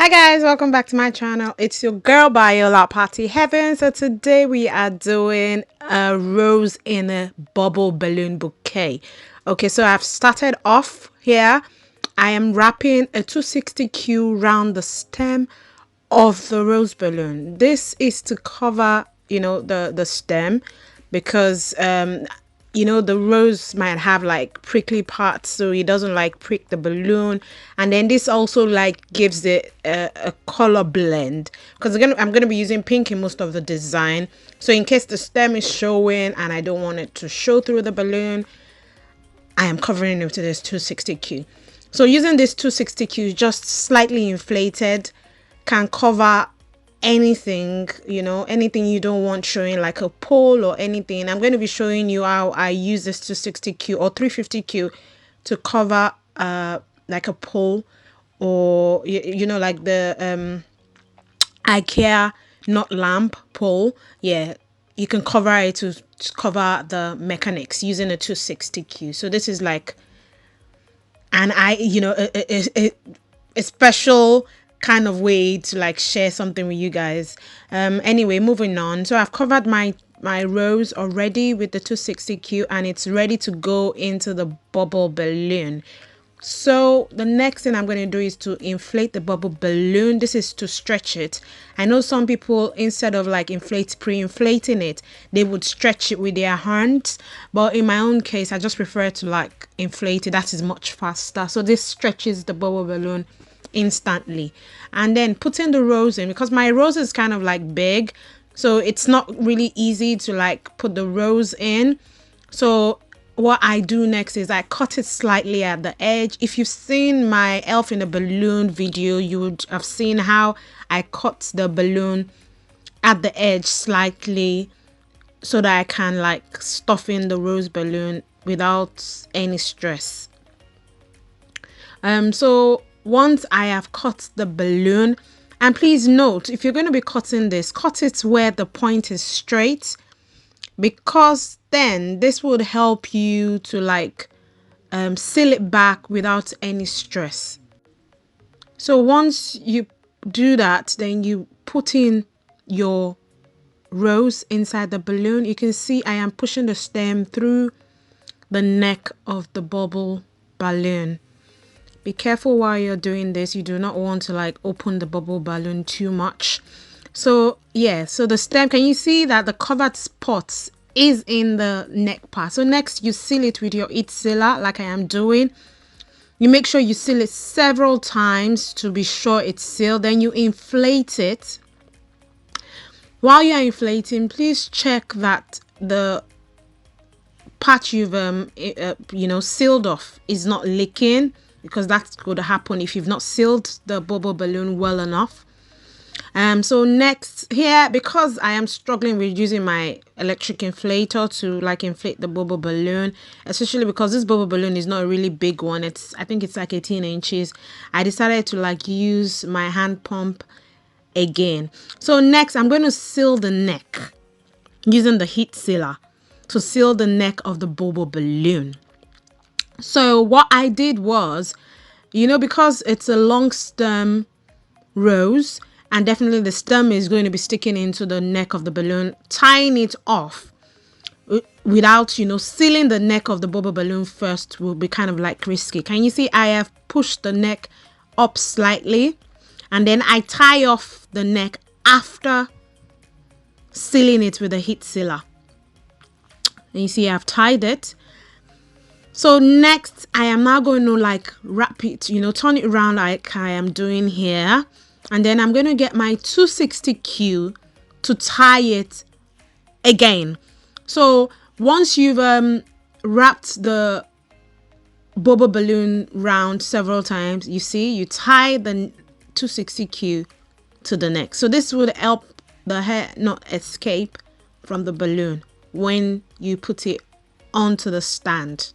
Hi guys, welcome back to my channel. It's your girl Biola Party Heaven. So today we are doing a rose in a bubble balloon bouquet. Okay, so I've started off here. I am wrapping a 260Q around the stem of the rose balloon. This is to cover, the stem because the rose might have like prickly parts, so it doesn't like prick the balloon. And then this also like gives it a color blend because I'm gonna be using pink in most of the design. So in case the stem is showing and I don't want it to show through the balloon, I am covering it with this 260Q. So using this 260Q, just slightly inflated, can cover anything, anything you don't want showing, like a pole or anything. I'm going to be showing you how I use this 260Q or 350Q to cover like a pole, or like the IKEA not lamp pole. Yeah, you can cover it to cover the mechanics using a 260Q. So this is like a special kind of way to like share something with you guys. Anyway, moving on. So I've covered my rose already with the 260Q and it's ready to go into the bubble balloon. So the next thing I'm going to do is to inflate the bubble balloon. This is to stretch it. I know some people, instead of like pre-inflating it, they would stretch it with their hands. But in my own case, I just prefer to like inflate it. That is much faster. So this stretches the bubble balloon instantly. And then putting the rose in, because my rose is kind of like big, so it's not really easy to like put the rose in. So what I do next is I cut it slightly at the edge. If you've seen my elf in a balloon video, you would have seen how I cut the balloon at the edge slightly so that I can like stuff in the rose balloon without any stress. So once I have cut the balloon, and please note, if you're going to be cutting this, cut it where the point is straight, because then this would help you to like seal it back without any stress. So once you do that, then you put in your rose inside the balloon. You can see I am pushing the stem through the neck of the bubble balloon. Be careful while you're doing this. You do not want to like open the bubble balloon too much. So yeah, so the stem, can you see that the covered spots is in the neck part? So next you seal it with your heat sealer like I am doing. You make sure you seal it several times to be sure it's sealed. Then you inflate it. While you're inflating, please check that the part you've sealed off is not leaking, because that's going to happen if you've not sealed the bubble balloon well enough. So next here, because I am struggling with using my electric inflator to like inflate the bubble balloon, especially because this bubble balloon is not a really big one, I think it's like 18 inches, I decided to like use my hand pump again. So next I'm going to seal the neck using the heat sealer to seal the neck of the bubble balloon. So what I did was, because it's a long stem rose and definitely the stem is going to be sticking into the neck of the balloon, tying it off without sealing the neck of the bubble balloon first will be kind of like risky. Can you see I have pushed the neck up slightly and then I tie off the neck after sealing it with a heat sealer? And you see I've tied it. So next I am now going to like wrap it, turn it around like I am doing here. And then I'm going to get my 260Q to tie it again. So once you've wrapped the bubble balloon round several times, you see you tie the 260Q to the neck. So this would help the hair not escape from the balloon when you put it onto the stand.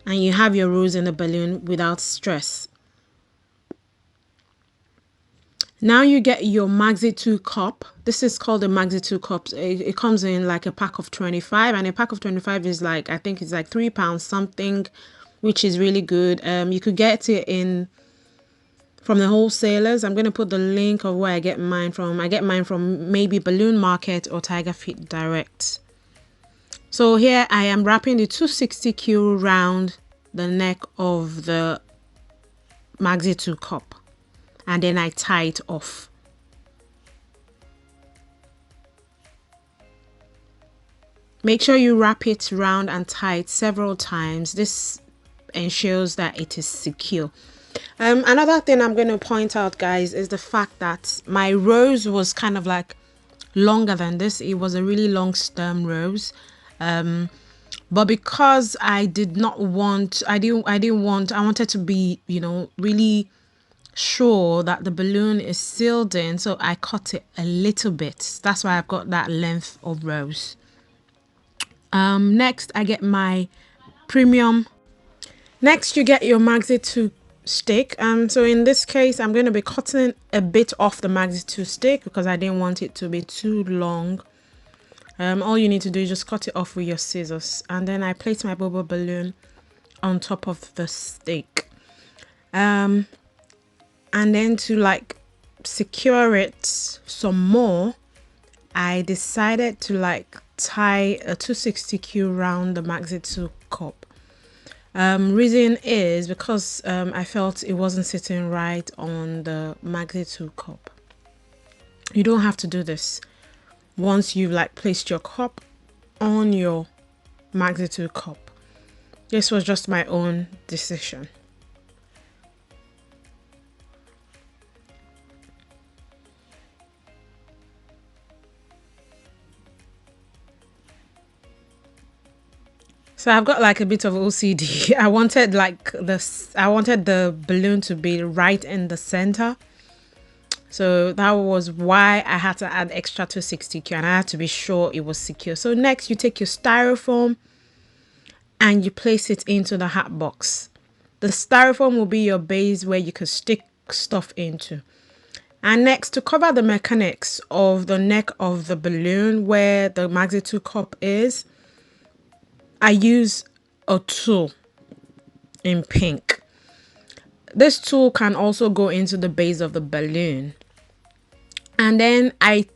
And you have your rose in the balloon without stress. Now you get your Maxi 2 cup. This is called the Maxi 2 cups. It comes in like a pack of 25, and a pack of 25 is like, I think it's like £3 something, which is really good. You could get it in from the wholesalers. I'm going to put the link of where I get mine from. I get mine from maybe Balloon Market or Tiger Feet Direct. So here I am wrapping the 260Q round the neck of the Maxi 2 cup, and then I tie it off. Make sure you wrap it round and tight several times. This ensures that it is secure. Another thing I'm going to point out, guys, is the fact that my rose was kind of like longer than this. It was a really long stem rose, but because I wanted to be, you know, really sure that the balloon is sealed in, so I cut it a little bit. That's why I've got that length of rose. Next I get my premium. Next you get your Maxi 2 stick. So in this case I'm going to be cutting a bit off the Maxi 2 stick because I didn't want it to be too long. All you need to do is just cut it off with your scissors, and then I place my Bobo balloon on top of the stick. And then to like secure it some more, I decided to like tie a 260Q round the Maxi 2 cup. Reason is because I felt it wasn't sitting right on the Maxi 2 cup. You don't have to do this once you've like placed your cup on your Maxi 2 cup. This was just my own decision. So I've got like a bit of OCD. I wanted the balloon to be right in the center. So that was why I had to add extra 260Q, and I had to be sure it was secure. So next you take your styrofoam and you place it into the hat box. The styrofoam will be your base where you could stick stuff into. And next, to cover the mechanics of the neck of the balloon where the Maxi 2 cup is, I use a tool in pink. This tool can also go into the base of the balloon. And then I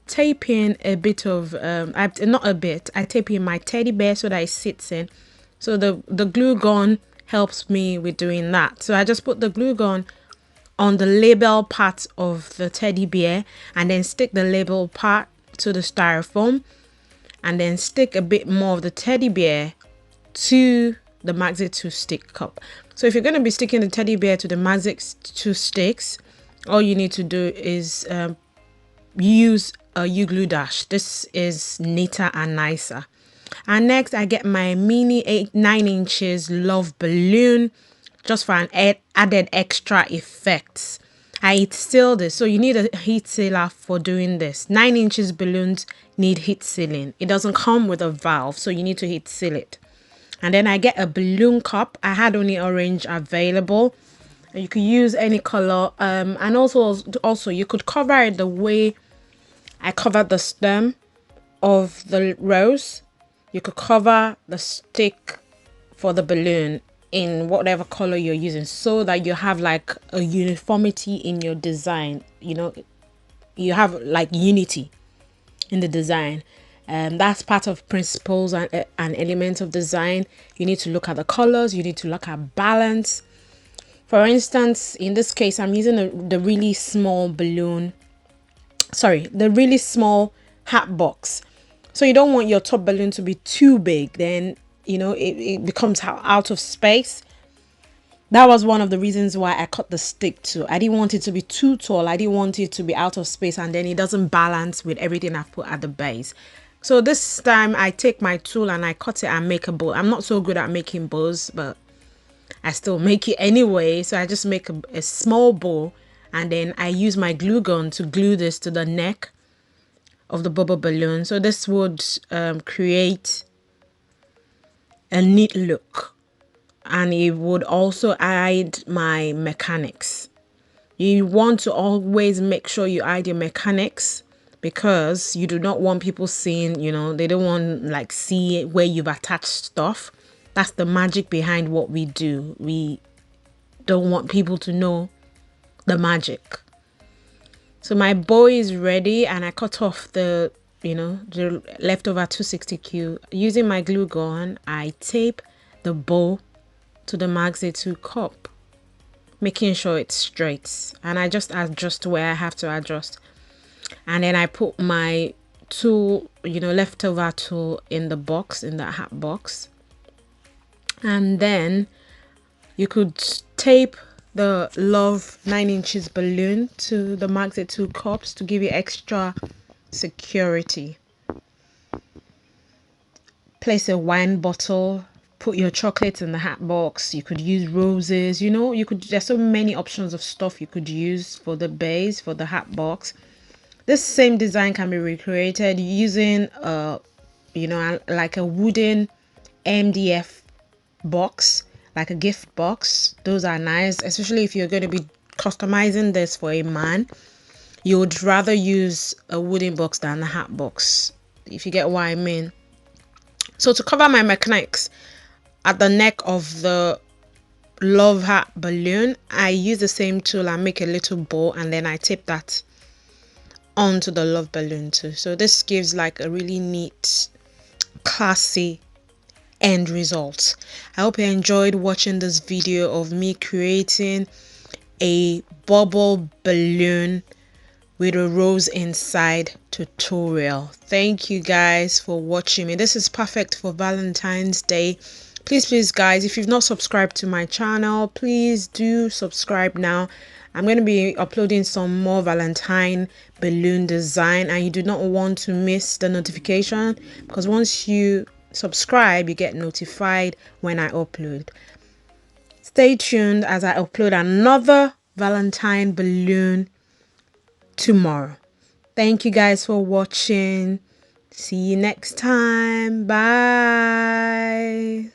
tape in a bit of, I tape in my teddy bear so that it sits in. So the glue gun helps me with doing that. So I just put the glue gun on the label part of the teddy bear and then stick the label part to the styrofoam, and then stick a bit more of the teddy bear to the Maxi 2 stick cup. So if you're going to be sticking the teddy bear to the Maxi 2 sticks, all you need to do is use a U-glue dash. This is neater and nicer. And next I get my mini 9 inches love balloon just for an added extra effects. I heat seal this, so you need a heat sealer for doing this. 9 inches balloons need heat sealing. It doesn't come with a valve, so you need to heat seal it. And then I get a balloon cup. I had only orange available. You could use any color, and also you could cover it the way I covered the stem of the rose. You could cover the stick for the balloon in whatever color you're using, so that you have like a uniformity in your design. You know, you have like unity in the design. That's part of principles and elements of design. You need to look at the colors, you need to look at balance. For instance, in this case I'm using the really small balloon, the really small hat box. So you don't want your top balloon to be too big, then you know it becomes out of space. That was one of the reasons why I cut the stick too. I didn't want it to be too tall. I didn't want it to be out of space, and then it doesn't balance with everything I've put at the base. So this time I take my tool and I cut it and make a bow. I'm not so good at making bows, but I still make it anyway. So I just make a small bow, and then I use my glue gun to glue this to the neck of the Bobo balloon. So this would create a neat look, and it would also add my mechanics. You want to always make sure you add your mechanics, because you do not want people seeing, you know, they don't want like see where you've attached stuff. That's the magic behind what we do. We don't want people to know the magic. So my bow is ready, and I cut off the the leftover 260Q. Using my glue gun, I tape the bow to the Maxi 2 cup, making sure it's straight, and I just adjust where I have to adjust. And then I put my tool, leftover tool, in the box, in the hat box. And then you could tape the love 9 inches balloon to the Maxi 2 cups to give you extra security. Place a wine bottle, put your chocolates in the hat box. You could use roses, there's so many options of stuff you could use for the base, for the hat box. This same design can be recreated using like a wooden MDF box, like a gift box. Those are nice, especially if you're going to be customizing this for a man. You would rather use a wooden box than a hat box, if you get what I mean. So to cover my mechanics at the neck of the love hat balloon, I use the same tool and make a little bow, and then I tape that onto the love balloon too. So this gives like a really neat, classy end result. I hope you enjoyed watching this video of me creating a bubble balloon with a rose inside tutorial. Thank you guys for watching me. This is perfect for Valentine's Day. Please guys, if you've not subscribed to my channel, please do subscribe now. I'm going to be uploading some more Valentine balloon design, and you do not want to miss the notification, because once you subscribe, you get notified when I upload. Stay tuned as I upload another Valentine balloon tomorrow. Thank you guys for watching. See you next time. Bye.